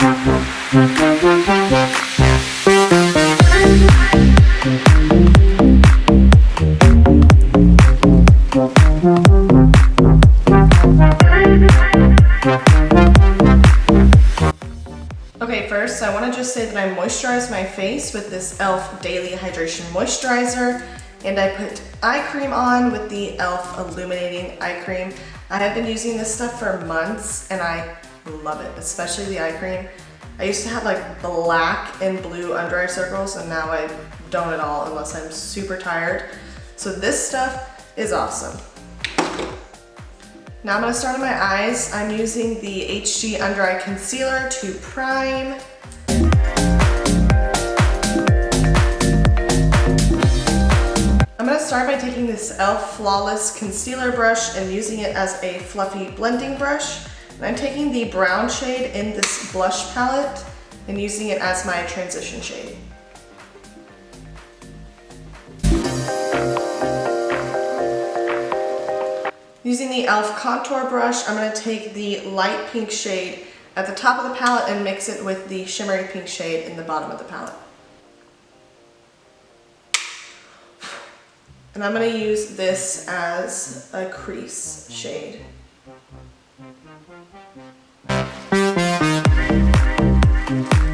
Okay, first I want to just say that I moisturized my face with this e.l.f.Daily Hydration Moisturizer, and I put eye cream on with the e.l.f. Illuminating Eye Cream. I have been using this stuff for months and I love it, especially the eye cream. I used to have like black and blue under eye circles, and now I don't at all unless I'm super tired. So this stuff is awesome. Now I'm going to start on my eyes. I'm using the HD Under Eye Concealer to prime. I'm going to start by taking this e.l.f. Flawless Concealer brush and using it as a fluffy blending brush. And I'm taking the brown shade in this blush palette and using it as my transition shade. Using the e.l.f. contour brush, I'm going to take the light pink shade at the top of the palette and mix it with the shimmery pink shade in the bottom of the palette. And I'm going to use this as a crease shade.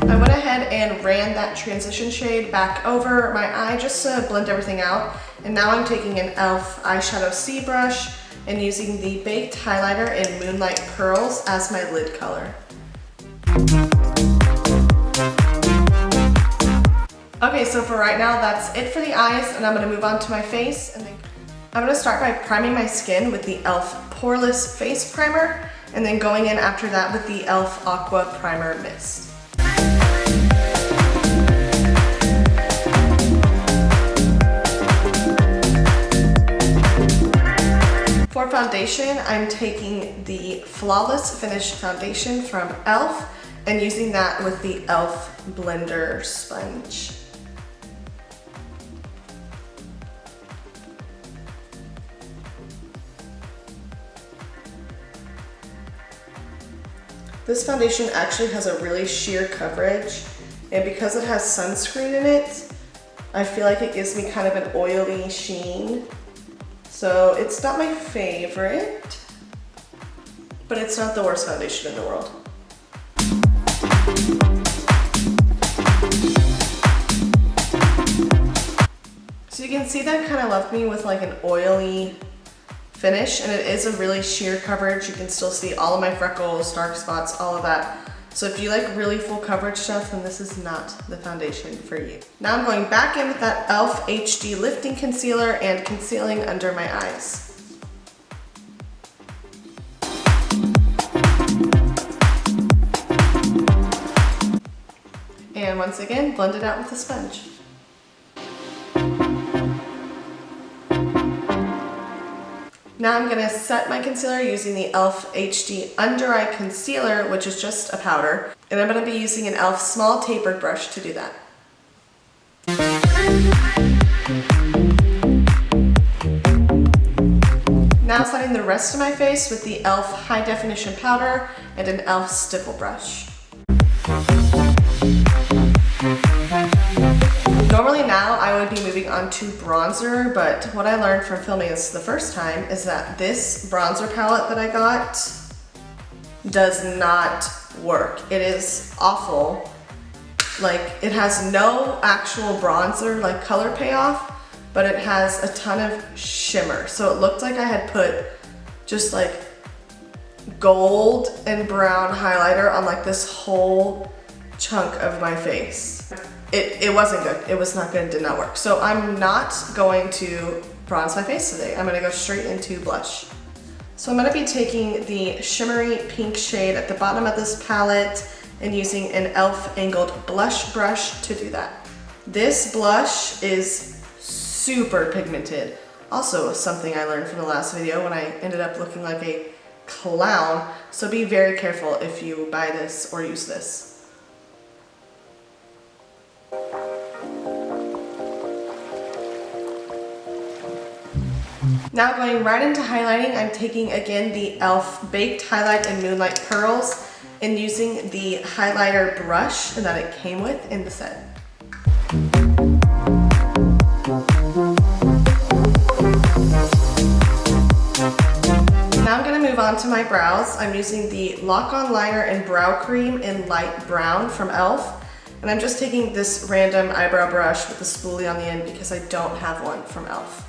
I went ahead and ran that transition shade back over my eye just to blend everything out. And now I'm taking an e.l.f. eyeshadow C brush and using the baked highlighter in Moonlight Pearls as my lid color. Okay, so for right now, that's it for the eyes, and I'm going to move on to my face. And then I'm going to start by priming my skin with the e.l.f. Poreless Face Primer, and then going in after that with the e.l.f. Aqua Primer Mist. For foundation, I'm taking the Flawless Finish Foundation from e.l.f. and using that with the e.l.f. Blender Sponge. This foundation actually has a really sheer coverage, and because it has sunscreen in it, I feel like it gives me kind of an oily sheen. So it's not my favorite, but it's not the worst foundation in the world. So you can see that kind of left me with like an oily finish, and it is a really sheer coverage. You can still see all of my freckles, dark spots, all of that. So if you like really full coverage stuff, then this is not the foundation for you. Now I'm going back in with that e.l.f. HD Lifting Concealer and concealing under my eyes. And once again, blend it out with a sponge. Now I'm going to set my concealer using the e.l.f. HD Under Eye Concealer, which is just a powder. And I'm going to be using an e.l.f. small tapered brush to do that. Now setting the rest of my face with the e.l.f. High Definition Powder and an e.l.f. stipple brush. Normally now I would be moving on to bronzer, but what I learned from filming this the first time is that this bronzer palette that I got does not work. It is awful. Like, it has no actual bronzer, like color payoff, but it has a ton of shimmer. So it looked like I had put just like gold and brown highlighter on like this whole chunk of my face. It wasn't good. It was not good. It did not work. So I'm not going to bronze my face today. I'm going to go straight into blush. So I'm going to be taking the shimmery pink shade at the bottom of this palette and using an e.l.f. angled blush brush to do that. This blush is super pigmented. Also something I learned from the last video when I ended up looking like a clown. So be very careful if you buy this or use this. Now going right into highlighting, I'm taking again the e.l.f. Baked Highlight in Moonlight Pearls, and using the highlighter brush that it came with in the set. Now I'm going to move on to my brows. I'm using the Lock-On Liner and Brow Cream in light brown from e.l.f. And I'm just taking this random eyebrow brush with a spoolie on the end because I don't have one from e.l.f.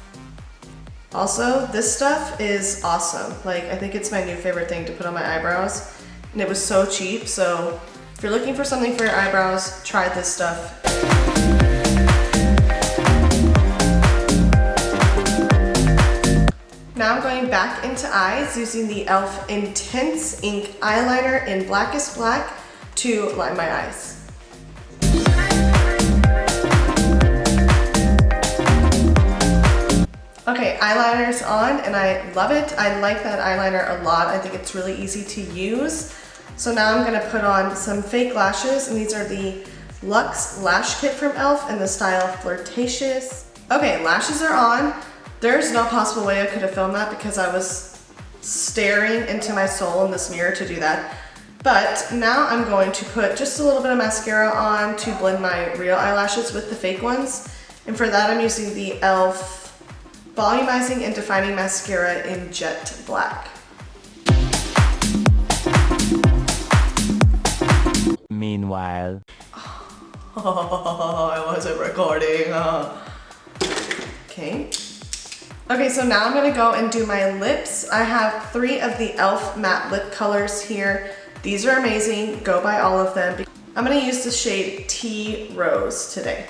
Also, this stuff is awesome. Like, I think it's my new favorite thing to put on my eyebrows. And it was so cheap, so if you're looking for something for your eyebrows, try this stuff. Now I'm going back into eyes using the e.l.f. Intense Ink Eyeliner in Blackest Black to line my eyes. Okay, eyeliner's on and I love it. I like that eyeliner a lot. I think it's really easy to use. So now I'm gonna put on some fake lashes, and these are the Luxe Lash Kit from e.l.f. in the style Flirtatious. Okay, lashes are on. There's no possible way I could have filmed that because I was staring into my soul in this mirror to do that. But now I'm going to put just a little bit of mascara on to blend my real eyelashes with the fake ones. And for that I'm using the e.l.f. Volumizing and Defining Mascara in Jet Black. Meanwhile. Oh, I wasn't recording. Okay. Okay, so now I'm gonna go and do my lips. I have 3 of the e.l.f. matte lip colors here. These are amazing, go buy all of them. I'm gonna use the shade Tearose today.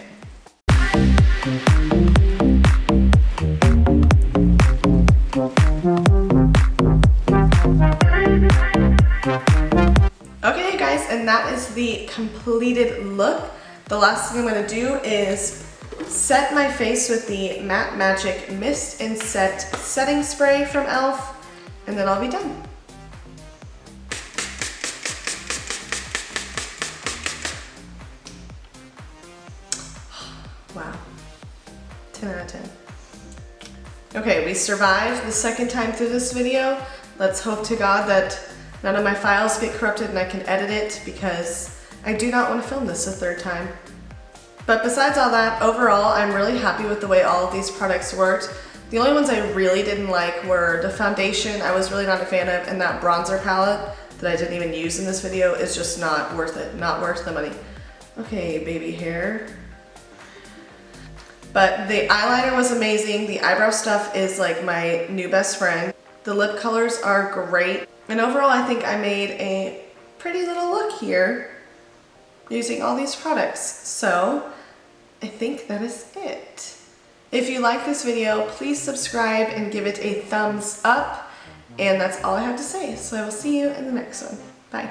Okay guys, and that is the completed look. The last thing I'm gonna do is set my face with the Matte Magic Mist and Set Setting Spray from e.l.f. and then I'll be done. Wow, 10 out of 10. Okay, we survived the second time through this video. Let's hope to God that none of my files get corrupted and I can edit it because I do not want to film this a third time. But besides all that, overall, I'm really happy with the way all of these products worked. The only ones I really didn't like were the foundation I was really not a fan of, and that bronzer palette that I didn't even use in this video is just not worth it, not worth the money. Okay, baby hair. But the eyeliner was amazing. The eyebrow stuff is like my new best friend. The lip colors are great. And overall, I think I made a pretty little look here using all these products. So I think that is it. If you like this video, please subscribe and give it a thumbs up. And that's all I have to say. So I will see you in the next one. Bye.